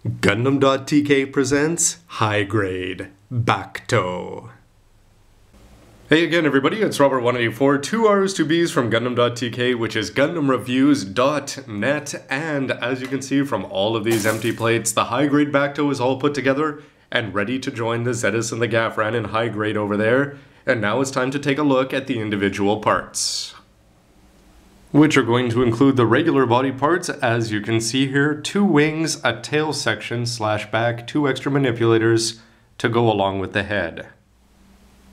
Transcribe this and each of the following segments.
Gundam.TK presents High Grade Bacto. Hey again everybody, it's Robert184, 2 R's, 2 B's from Gundam.TK, which is GundamReviews.net, and as you can see from all of these empty plates, the High Grade Bacto is all put together and ready to join the Zetas and the Gafran in high grade over there, and now it's time to take a look at the individual parts, which are going to include the regular body parts, as you can see here, 2 wings, a tail section slash back, 2 extra manipulators to go along with the head.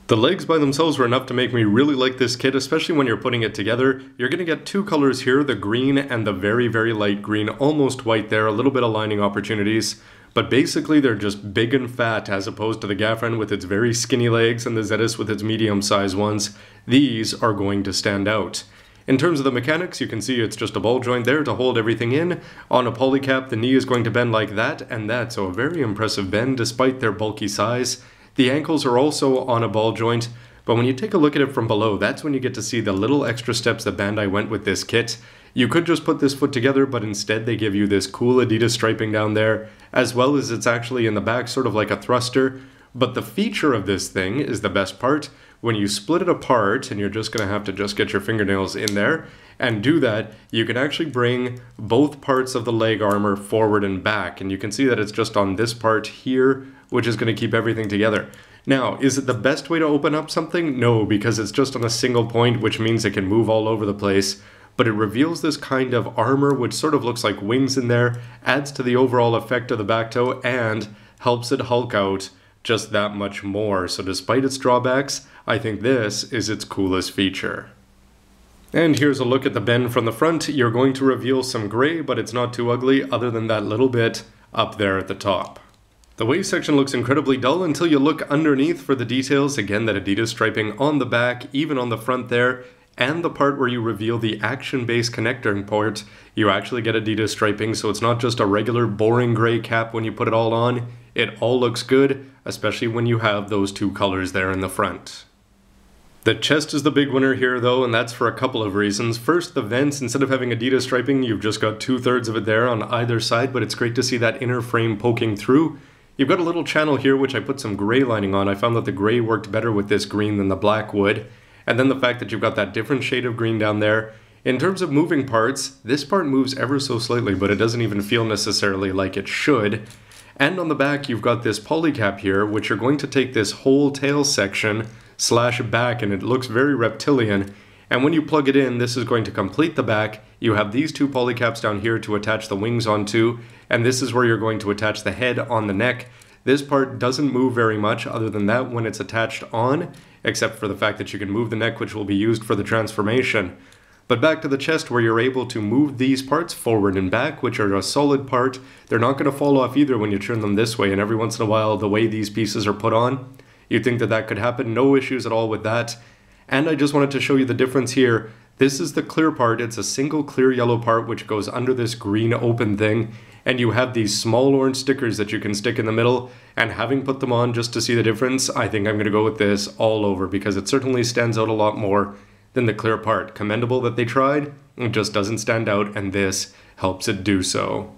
The legs by themselves were enough to make me really like this kit, especially when you're putting it together. You're going to get 2 colors here, the green and the very, very light green, almost white there, a little bit of lining opportunities. But basically they're just big and fat as opposed to the Gafran with its very skinny legs and the Zetas with its medium-sized ones. These are going to stand out. In terms of the mechanics, you can see it's just a ball joint there to hold everything in. On a polycap, the knee is going to bend like that, and that's a very impressive bend despite their bulky size. The ankles are also on a ball joint, but when you take a look at it from below, that's when you get to see the little extra steps that Bandai went with this kit. You could just put this foot together, but instead they give you this cool Adidas striping down there, as well as it's actually in the back, sort of like a thruster. But the feature of this thing is the best part. When you split it apart, and you're just going to have to just get your fingernails in there and do that, you can actually bring both parts of the leg armor forward and back. And you can see that it's just on this part here, which is going to keep everything together. Now, is it the best way to open up something? No, because it's just on a single point, which means it can move all over the place. But it reveals this kind of armor, which sort of looks like wings in there, adds to the overall effect of the Bacto, and helps it hulk out just that much more. So despite its drawbacks, I think this is its coolest feature. And here's a look at the bend from the front. You're going to reveal some gray, but it's not too ugly other than that little bit up there at the top. The waist section looks incredibly dull until you look underneath for the details. Again, that Adidas striping on the back, even on the front there, and the part where you reveal the action-based connector port, you actually get Adidas striping, so it's not just a regular boring gray cap when you put it all on. It all looks good, especially when you have those 2 colors there in the front. The chest is the big winner here though, and that's for a couple of reasons. First, the vents, instead of having Adidas striping, you've just got 2/3 of it there on either side, but it's great to see that inner frame poking through. You've got a little channel here, which I put some gray lining on. I found that the gray worked better with this green than the black would. And then the fact that you've got that different shade of green down there. In terms of moving parts, this part moves ever so slightly, but it doesn't even feel necessarily like it should. And on the back, you've got this polycap here, which you're going to take this whole tail section slash back, and it looks very reptilian. And when you plug it in, this is going to complete the back. You have these 2 polycaps down here to attach the wings onto, and this is where you're going to attach the head on the neck. This part doesn't move very much other than that when it's attached on, except for the fact that you can move the neck, which will be used for the transformation. But back to the chest, where you're able to move these parts forward and back, which are a solid part. They're not going to fall off either when you turn them this way, and every once in a while, the way these pieces are put on, you'd think that that could happen. No issues at all with that. And I just wanted to show you the difference here. This is the clear part. It's a single clear yellow part which goes under this green open thing, and you have these small orange stickers that you can stick in the middle. And having put them on just to see the difference, I think I'm going to go with this all over, because it certainly stands out a lot more than the clear part. Commendable that they tried. It just doesn't stand out, and this helps it do so.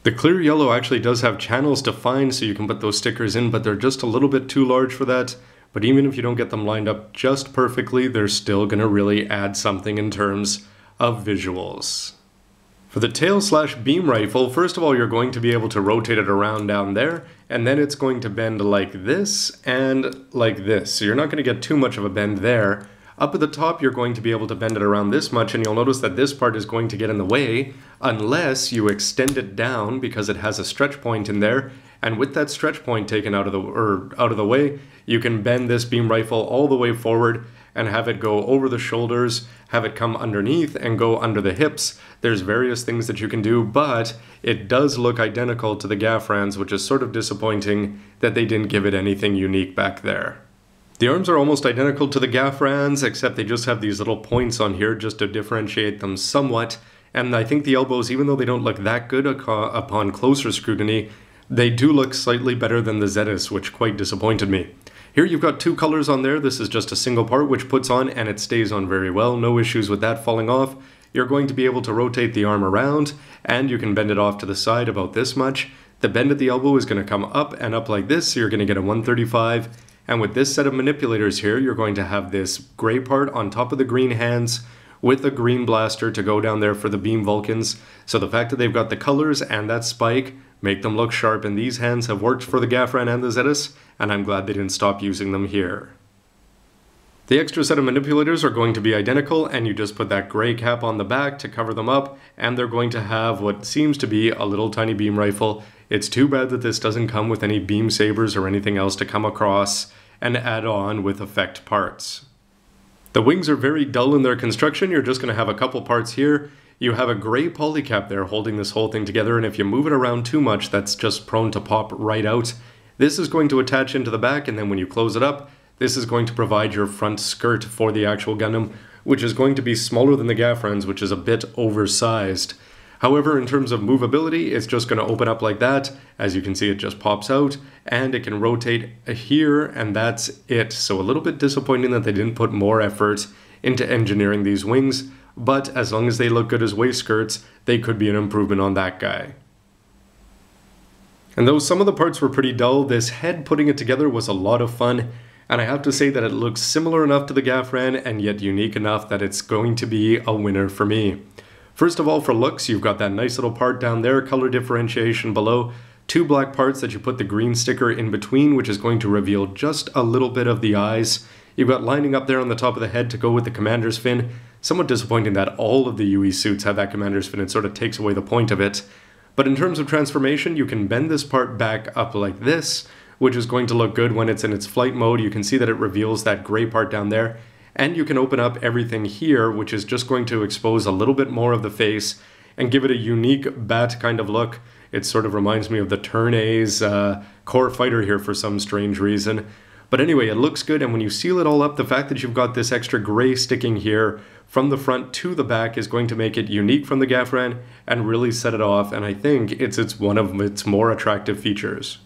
The clear yellow actually does have channels defined so you can put those stickers in, but they're just a little bit too large for that. But even if you don't get them lined up just perfectly, they're still going to really add something in terms of visuals. For the tail slash beam rifle, first of all, you're going to be able to rotate it around down there, and then it's going to bend like this and like this. So you're not going to get too much of a bend there. Up at the top, you're going to be able to bend it around this much, and you'll notice that this part is going to get in the way unless you extend it down, because it has a stretch point in there. And with that stretch point taken out of the way, you can bend this beam rifle all the way forward and have it go over the shoulders, have it come underneath and go under the hips. There's various things that you can do, but it does look identical to the Gafrans, which is sort of disappointing that they didn't give it anything unique back there. The arms are almost identical to the Gafrans, except they just have these little points on here just to differentiate them somewhat. And I think the elbows, even though they don't look that good upon closer scrutiny, they do look slightly better than the Zetas, which quite disappointed me. Here you've got two colors on there. This is just a single part which puts on and it stays on very well. No issues with that falling off. You're going to be able to rotate the arm around and you can bend it off to the side about this much. The bend at the elbow is going to come up and up like this, so you're going to get a 135. And with this set of manipulators here, you're going to have this gray part on top of the green hands with a green blaster to go down there for the Beam Vulcans. So the fact that they've got the colors and that spike make them look sharp, and these hands have worked for the Gafran and the Zetus, and I'm glad they didn't stop using them here. The extra set of manipulators are going to be identical, and you just put that gray cap on the back to cover them up, and they're going to have what seems to be a little tiny beam rifle. It's too bad that this doesn't come with any beam sabers or anything else to come across and add on with effect parts. The wings are very dull in their construction. You're just going to have a couple parts here. You have a gray polycap there holding this whole thing together, and if you move it around too much, that's just prone to pop right out. This is going to attach into the back, and then when you close it up, this is going to provide your front skirt for the actual Gundam, which is going to be smaller than the Gafran's, which is a bit oversized. However, in terms of movability, it's just going to open up like that. As you can see, it just pops out, and it can rotate here, and that's it. So a little bit disappointing that they didn't put more effort into engineering these wings, but as long as they look good as waist skirts, they could be an improvement on that guy. And though some of the parts were pretty dull, this head putting it together was a lot of fun. And I have to say that it looks similar enough to the Gafran and yet unique enough that it's going to be a winner for me. First of all, for looks, you've got that nice little part down there, color differentiation below, two black parts that you put the green sticker in between, which is going to reveal just a little bit of the eyes. You've got lining up there on the top of the head to go with the commander's fin. Somewhat disappointing that all of the UE suits have that commander's fin. It sort of takes away the point of it. But in terms of transformation, you can bend this part back up like this, which is going to look good when it's in its flight mode. You can see that it reveals that gray part down there. And you can open up everything here, which is just going to expose a little bit more of the face and give it a unique bat kind of look. It sort of reminds me of the Turn A's core fighter here for some strange reason. But anyway, it looks good, and when you seal it all up, the fact that you've got this extra gray sticking here from the front to the back is going to make it unique from the Gafran and really set it off, and I think it's one of its more attractive features.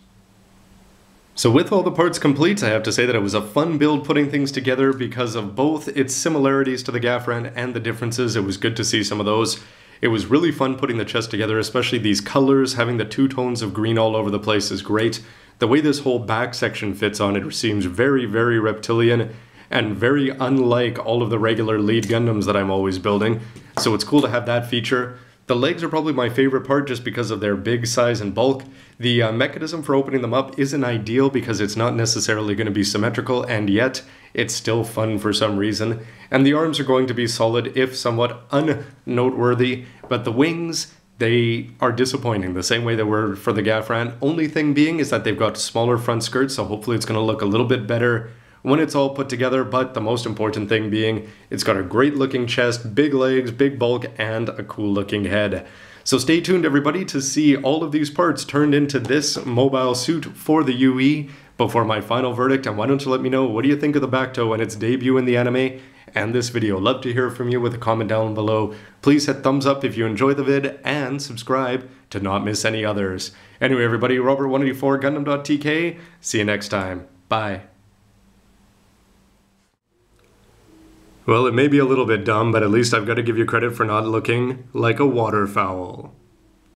So with all the parts complete, I have to say that it was a fun build putting things together because of both its similarities to the Gafran and the differences. It was good to see some of those. It was really fun putting the chest together, especially these colors. Having the two tones of green all over the place is great. The way this whole back section fits on it seems very, very reptilian and very unlike all of the regular lead Gundams that I'm always building. So it's cool to have that feature. The legs are probably my favorite part just because of their big size and bulk. The mechanism for opening them up isn't ideal because it's not necessarily going to be symmetrical, and yet it's still fun for some reason. And the arms are going to be solid, if somewhat unnoteworthy, but the wings, they are disappointing, the same way they were for the Gafran. Only thing being is that they've got smaller front skirts, so hopefully it's going to look a little bit better when it's all put together, but the most important thing being it's got a great looking chest, big legs, big bulk, and a cool looking head. So stay tuned everybody to see all of these parts turned into this mobile suit for the UE before my final verdict, and why don't you let me know what do you think of the Bacto and its debut in the anime and this video. Love to hear from you with a comment down below. Please hit thumbs up if you enjoy the vid and subscribe to not miss any others. Anyway everybody, Robert184 Gundam.tk, see you next time. Bye. Well, it may be a little bit dumb, but at least I've got to give you credit for not looking like a waterfowl.